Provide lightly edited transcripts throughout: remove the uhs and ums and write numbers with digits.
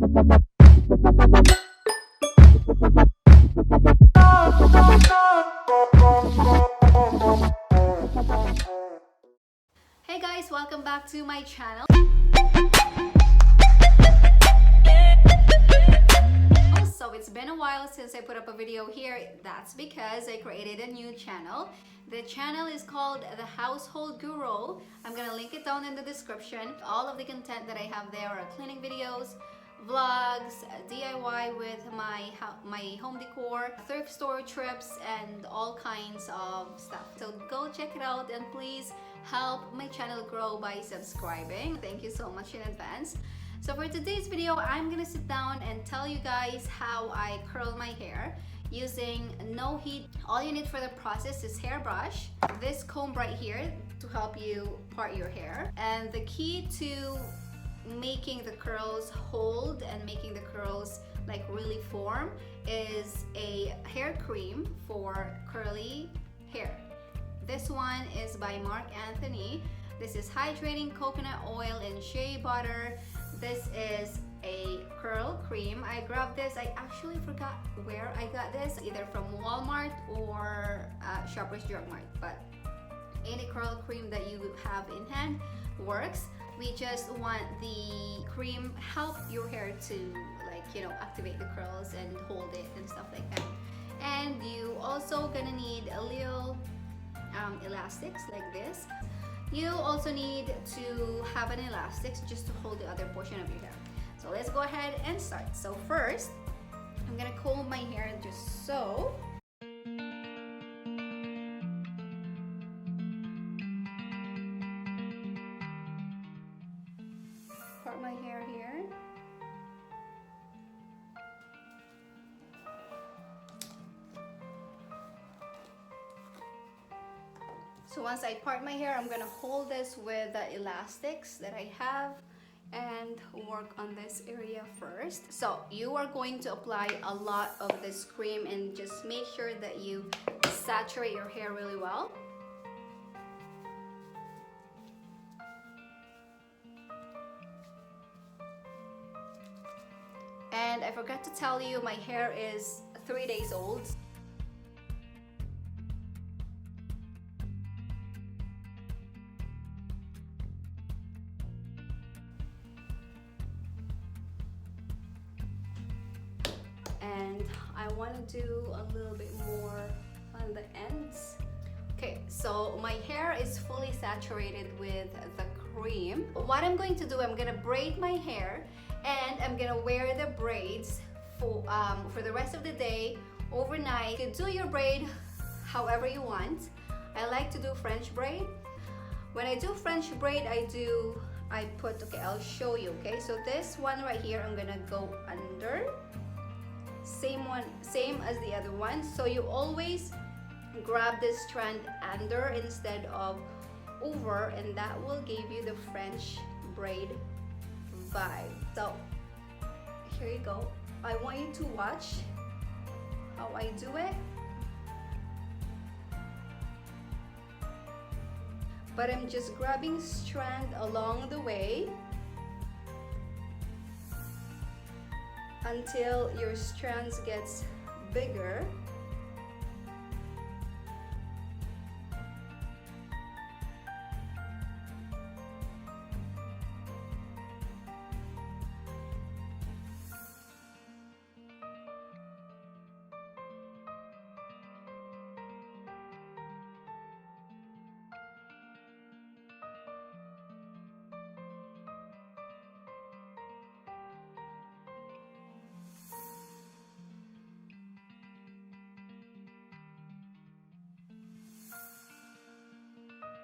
Hey guys, welcome back to my channel. So it's been a while since I put up a video here. That's because I created a new channel. The channel is called The Household Guru. I'm gonna link it down in the description. All of the content that I have there are cleaning videos, vlogs, DIY with my home decor, thrift store trips, and all kinds of stuff. So go check it out and please help my channel grow by subscribing. Thank you so much in advance. So for today's video, I'm gonna sit down and tell you guys how I curl my hair using no heat. All you need for the process is hairbrush, this comb right here to help you part your hair, and the key to making the curls hold and making the curls like really form is a hair cream for curly hair. This one is by Mark Anthony. This is hydrating coconut oil and shea butter. This is a curl cream. I grabbed this. I actually forgot where I got this, either from Walmart or Shoppers Drug Mart, but any curl cream that you have in hand works. We just want the cream help your hair to, like, you know, activate the curls and hold it and stuff like that. And you also gonna need a little elastics like this. You also need to have an elastics just to hold the other portion of your hair. So let's go ahead and start. So first, I'm gonna comb my hair just so. Part my hair here. So once I part my hair, I'm gonna hold this with the elastics that I have and work on this area first. So you are going to apply a lot of this cream and just make sure that you saturate your hair really well. And I forgot to tell you, my hair is 3 days old. And I want to do a little bit more on the ends. Okay, so my hair is fully saturated with the cream. What I'm going to do, I'm gonna braid my hair and I'm gonna wear the braids for the rest of the day, overnight. You can do your braid however you want. I like to do French braid. When I do French braid, okay, I'll show you, okay? So this one right here, I'm gonna go under. Same as the other one. So you always grab this strand under instead of over, and that will give you the French braid vibe. So here you go. I want you to watch how I do it. But I'm just grabbing strand along the way until your strands gets bigger.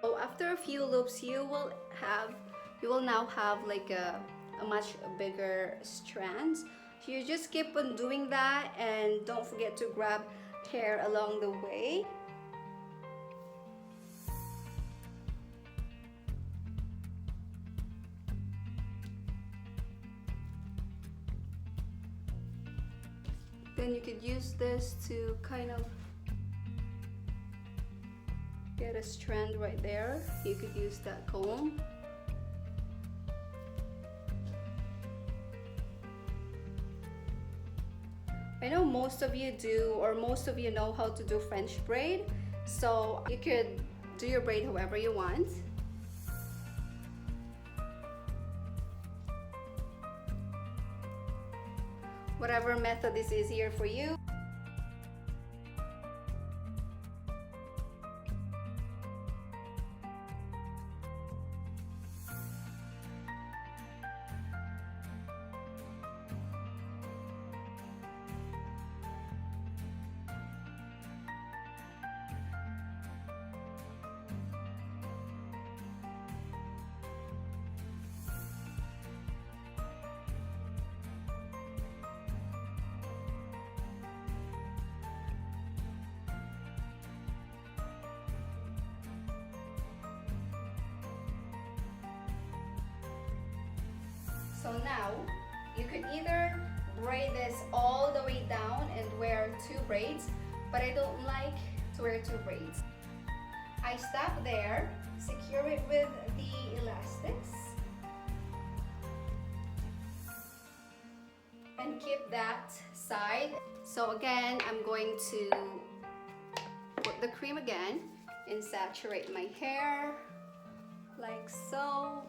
So after a few loops, you will now have like a much bigger strands. So you just keep on doing that, and don't forget to grab hair along the way. Then you could use this to kind of get a strand right there. You could use that comb. I know most of you do, or most of you know how to do French braid, so you could do your braid however you want. Whatever method is easier for you. So now you could either braid this all the way down and wear 2 braids, but I don't like to wear 2 braids. I stop there, secure it with the elastics, and keep that side. So again, I'm going to put the cream again and saturate my hair like so.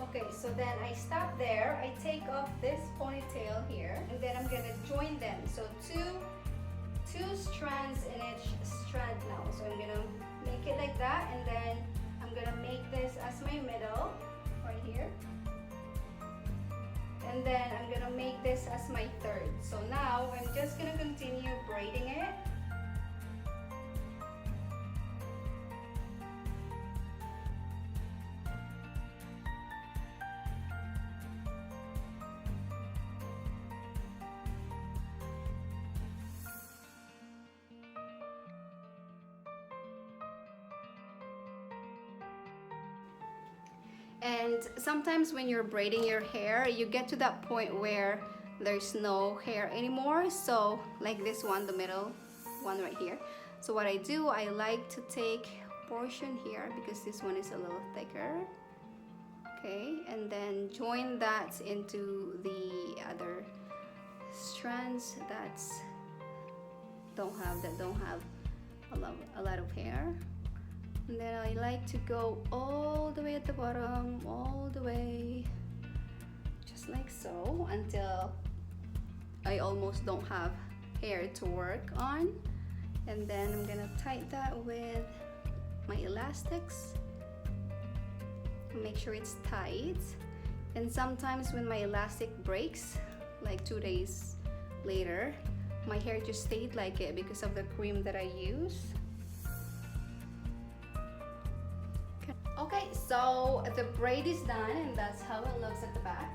Okay, so then I stop there. I take off this ponytail here, and then I'm gonna join them. So two strands in each strand now. So I'm gonna make it like that, and then I'm gonna make this as my middle right here. And then I'm gonna make this as my third. So now I'm just gonna continue braiding it. And sometimes when you're braiding your hair, you get to that point where there's no hair anymore. So like this one, the middle one right here. So what I do, I like to take a portion here because this one is a little thicker. Okay, and then join that into the other strands that don't have a lot of hair. And then I like to go all the way at the bottom, all the way, just like so, until I almost don't have hair to work on. And then I'm gonna tie that with my elastics. Make sure it's tight. And sometimes when my elastic breaks, like 2 days later, my hair just stayed like it because of the cream that I use. Okay, so the braid is done, and that's how it looks at the back.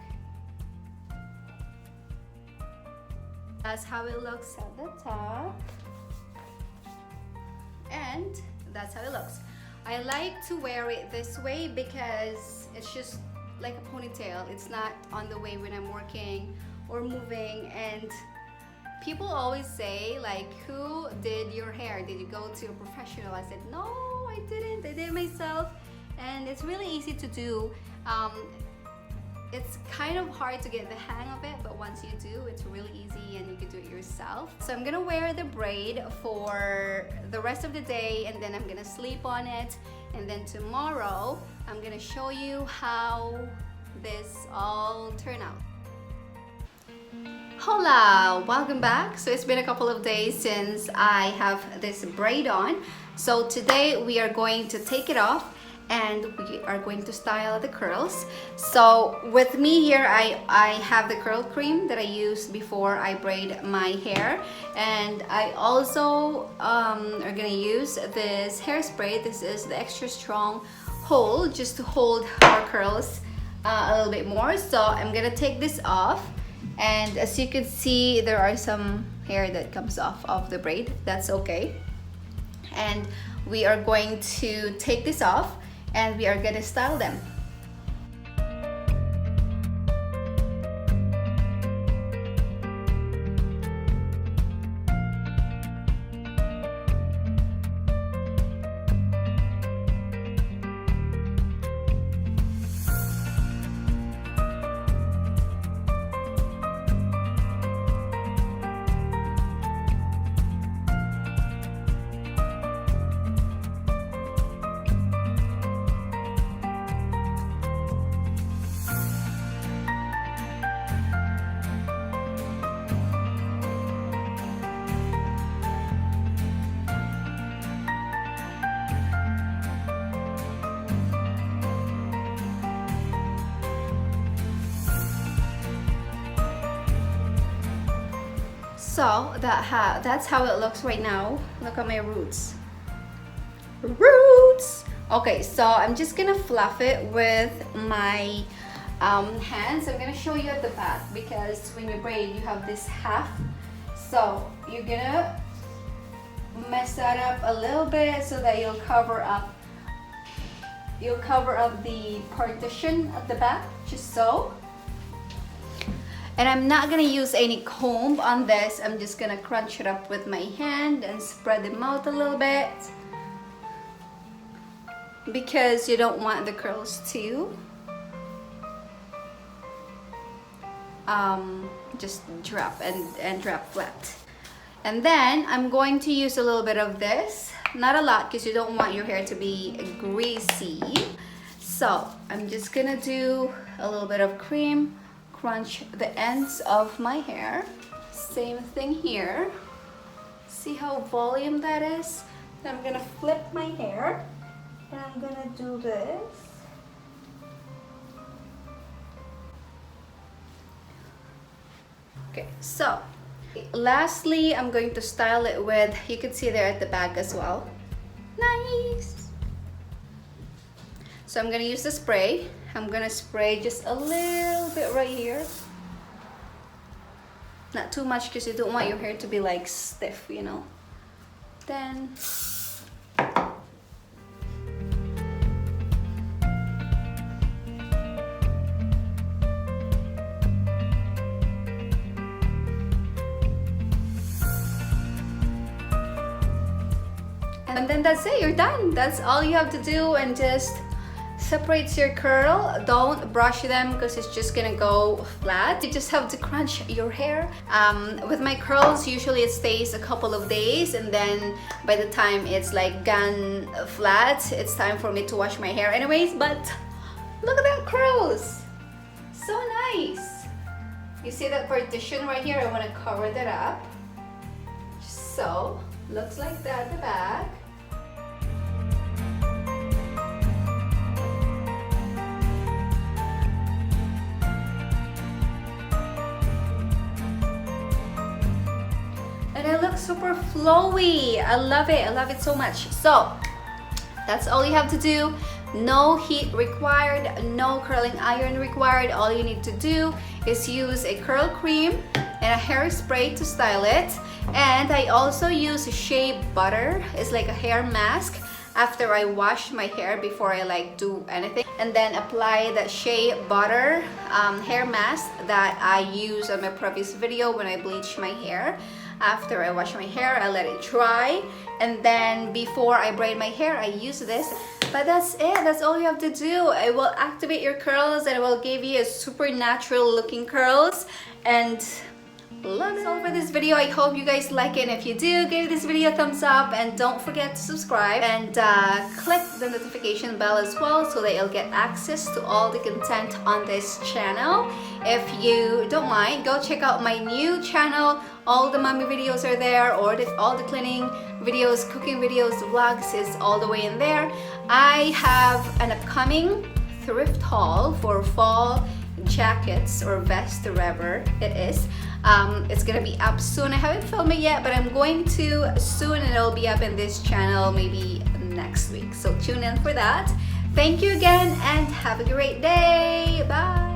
That's how it looks at the top. And that's how it looks. I like to wear it this way because it's just like a ponytail. It's not on the way when I'm working or moving, and People always say like, who did your hair? Did you go to a professional? I said, no, I didn't. I did it myself, and it's really easy to do. It's kind of hard to get the hang of it, but once you do, it's really easy and you can do it yourself. So I'm gonna wear the braid for the rest of the day, and then I'm gonna sleep on it, and then tomorrow I'm gonna show you how this all turned out. Hola, welcome back. So it's been a couple of days since I have this braid on. So today we are going to take it off and we are going to style the curls. So with me here, I have the curl cream that I used before I braid my hair, and I also are gonna use this hairspray. This is the extra strong hold, just to hold our curls a little bit more. So I'm gonna take this off, and as you can see, there are some hair that comes off of the braid. That's okay. And we are going to take this off and we are gonna style them. So that's how it looks right now. Look at my roots. Okay, so I'm just gonna fluff it with my hands. I'm gonna show you at the back, because when you braid you have this half, so you're gonna mess that up a little bit so that you'll cover up the partition at the back, just so. And I'm not gonna use any comb on this. I'm just gonna crunch it up with my hand and spread them out a little bit, because you don't want the curls to just drop and drop flat. And then I'm going to use a little bit of this, not a lot, because you don't want your hair to be greasy. So I'm just gonna do a little bit of cream, crunch the ends of my hair. Same thing here. See how volume that is? Then I'm gonna flip my hair and I'm gonna do this. Okay, so lastly, I'm going to style it with, you can see there at the back as well. Nice! So I'm gonna use the spray. I'm gonna spray just a little bit right here. Not too much, because you don't want your hair to be like stiff, you know. Then and then that's it, you're done. That's all you have to do, and just separates your curl. Don't brush them, because it's just gonna go flat. You just have to crunch your hair. With my curls, usually it stays a couple of days, and then by the time it's like gone flat, it's time for me to wash my hair anyways. But look at that curls, so nice. You see that partition right here? I want to cover that up, so looks like that at the back. And it looks super flowy. I love it so much. So that's all you have to do. No heat required, no curling iron required. All you need to do is use a curl cream and a hairspray to style it. And I also use shea butter. It's like a hair mask. after I wash my hair before I like do anything, and then apply the shea butter hair mask that I used on my previous video when I bleached my hair. After I wash my hair, I let it dry, and then before I braid my hair, I use this. But that's it. That's all you have to do. It will activate your curls and it will give you a super natural looking curls. And love it. That's all for this video. I hope you guys like it, and if you do, give this video a thumbs up, and don't forget to subscribe and click the notification bell as well so that you'll get access to all the content on this channel. If you don't mind, go check out my new channel. All the mommy videos are there, or all the cleaning videos, cooking videos, vlogs is all the way in there. I have an upcoming thrift haul for fall jackets or vest, whatever it is. It's gonna be up soon. I haven't filmed it yet, but I'm going to soon, and it'll be up in this channel maybe next week. So tune in for that. Thank you again, and have a great day. Bye.